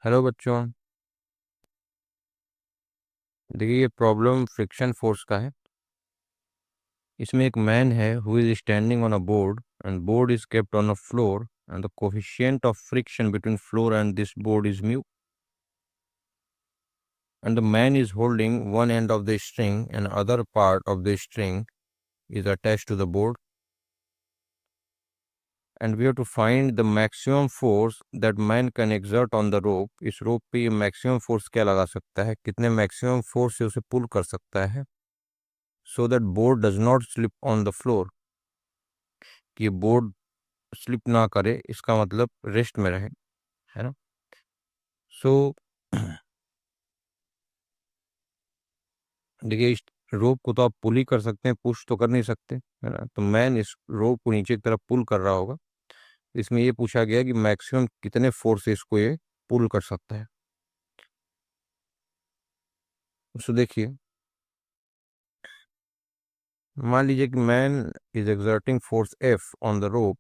Hello बच्चों। देखिए, ये प्रॉब्लम फ्रिक्शन फोर्स का है। इसमें एक मैन है who is standing on a board and board is kept on a floor and the coefficient of friction between floor and this board is mu and the man is holding one end of the string and other part of the string is attached to the board, and we have to find the maximum force that man can exert on the rope. इस रोप पे ये maximum force क्या लगा सकता है, कितने maximum force से उसे पुल कर सकता है, so that board does not slip on the floor, कि बोर्ड स्लिप ना करे, इसका मतलब रेस्ट में रहे, है ना। सो देखिए, इस रोप को तो आप पुल ही कर सकते हैं, पुश तो कर नहीं सकते, है ना। तो मैन इस रोप को नीचे की तरफ पुल कर रहा होगा। इसमें ये पूछा गया कि मैक्सिमम कितने फोर्स से इसको ये पुल कर सकता है। सो देखिए, मान लीजिए कि man is exerting force F on the rope.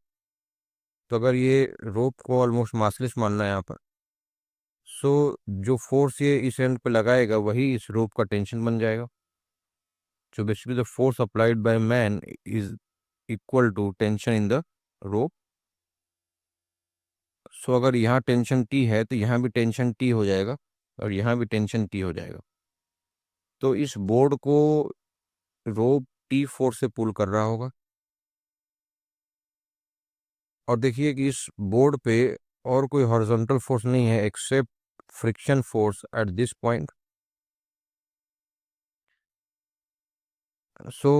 तो अगर ये रोप को ऑलमोस्ट मासलेस मानना है यहाँ पर, सो जो फोर्स ये इस एंड पे लगाएगा वही इस रोप का टेंशन बन जाएगा। So basically the force applied by man is equal to tension in the rope. So अगर यहाँ टेंशन T है तो यहाँ भी टेंशन T हो जाएगा और यहाँ भी टेंशन T हो जाएगा। तो इस बोर्ड को रोप T फोर्स से पुल कर रहा होगा। और देखिए कि इस बोर्ड पे और कोई हॉरिजॉन्टल फोर्स नहीं है except friction force at this point. So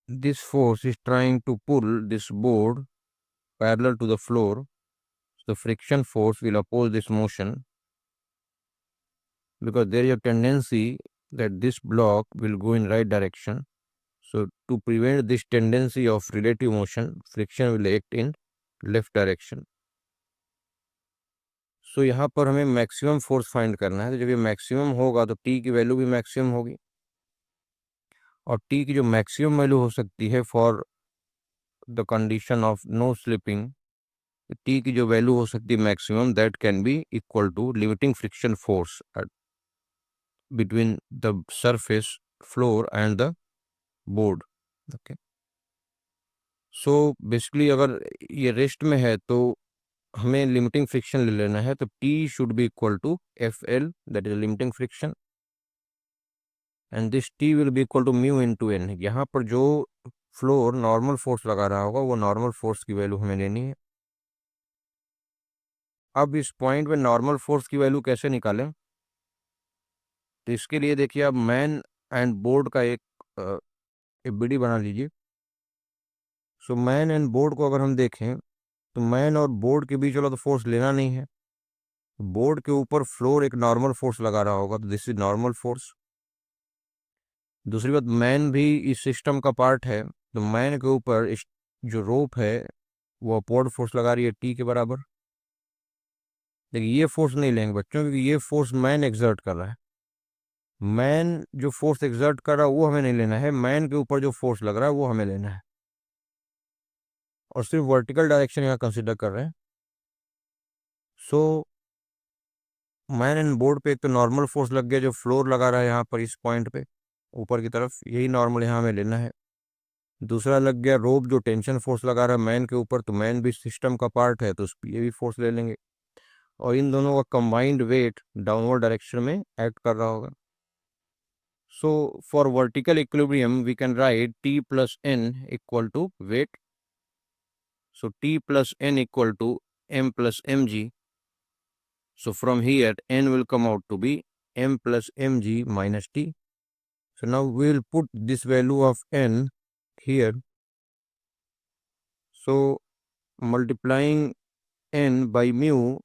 this force is trying to pull this board parallel to the floor. The friction force will oppose this motion because there is a tendency that this block will go in right direction. So to prevent this tendency of relative motion, friction will act in left direction. So यहाँ पर हमें maximum force find करना है। तो जब ये maximum होगा तो टी की वैल्यू भी मैक्सिमम होगी, और टी की जो मैक्सिमम वैल्यू हो सकती है for the condition of no slipping, T की जो वैल्यू हो सकती है maximum, that can be equal to limiting friction force between the surface, floor and the board. Okay. So basically अगर ये रेस्ट में है तो हमें लिमिटिंग फ्रिक्शन ले लेना है। तो T should be equal to FL, that is limiting friction, and this T will be equal to mu into N। यहाँ पर जो फ्लोर नॉर्मल फोर्स लगा रहा होगा वो नॉर्मल फोर्स की वैल्यू हमें लेनी है। अब इस पॉइंट पे नॉर्मल फोर्स की वैल्यू कैसे निकालें, तो इसके लिए देखिए, आप मैन एंड बोर्ड का एक BD बना लीजिए। सो मैन एंड बोर्ड को अगर हम देखें तो मैन और बोर्ड के बीच वाला तो फोर्स लेना नहीं है। बोर्ड के ऊपर फ्लोर एक नॉर्मल फोर्स लगा रहा होगा, तो दिस इज नॉर्मल फोर्स। दूसरी बात, मैन भी इस सिस्टम का पार्ट है, तो मैन के ऊपर जो रोप है वो अपवर्ड फोर्स लगा रही है T के बराबर। लेकिन ये फोर्स नहीं लेंगे बच्चों, क्योंकि ये फोर्स मैन एक्सर्ट कर रहा है। मैन जो फोर्स एक्सर्ट कर रहा है वो हमें नहीं लेना है, मैन के ऊपर जो फोर्स लग रहा है वो हमें लेना है, और सिर्फ वर्टिकल डायरेक्शन यहाँ कंसिडर कर रहे हैं। सो मैन एंड बोर्ड पे एक तो नॉर्मल फोर्स लग गया जो फ्लोर लगा रहा है यहाँ पर इस पॉइंट पे ऊपर की तरफ, यही नॉर्मल यहाँ हमें लेना है। दूसरा लग गया रोप जो टेंशन फोर्स लगा रहा है मैन के ऊपर, तो मैन भी सिस्टम का पार्ट है तो उस पर ये भी फोर्स ले लेंगे, और इन दोनों का कंबाइंड वेट डाउनवर्ड डायरेक्शन में एक्ट कर रहा होगा। So for vertical equilibrium we can write T plus N equal to weight. So T plus N equal to M plus mg. So from here N will come out to be M plus mg minus T. So now we will put this value of N here. So multiplying N by mu,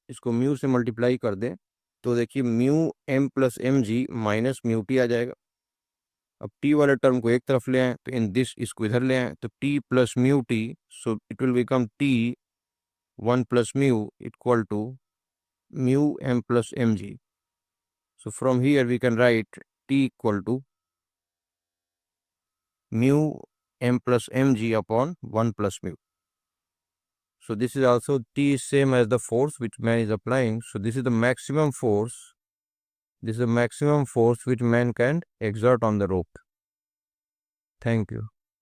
इसको mu से multiply कर दें तो देखिए mu M plus mg minus mu T आ जाएगा। अब T वाले टर्म को एक तरफ ले आए तो इन दिस इसको इधर ले आए तो T plus mu T, so it will become T 1 plus mu equal to mu M plus mg. So from here we can write T equal to mu M plus mg upon 1 plus mu. So this is also T is same as the force which man is applying. So this is the maximum force. This is the maximum force which man can exert on the rope. Thank you.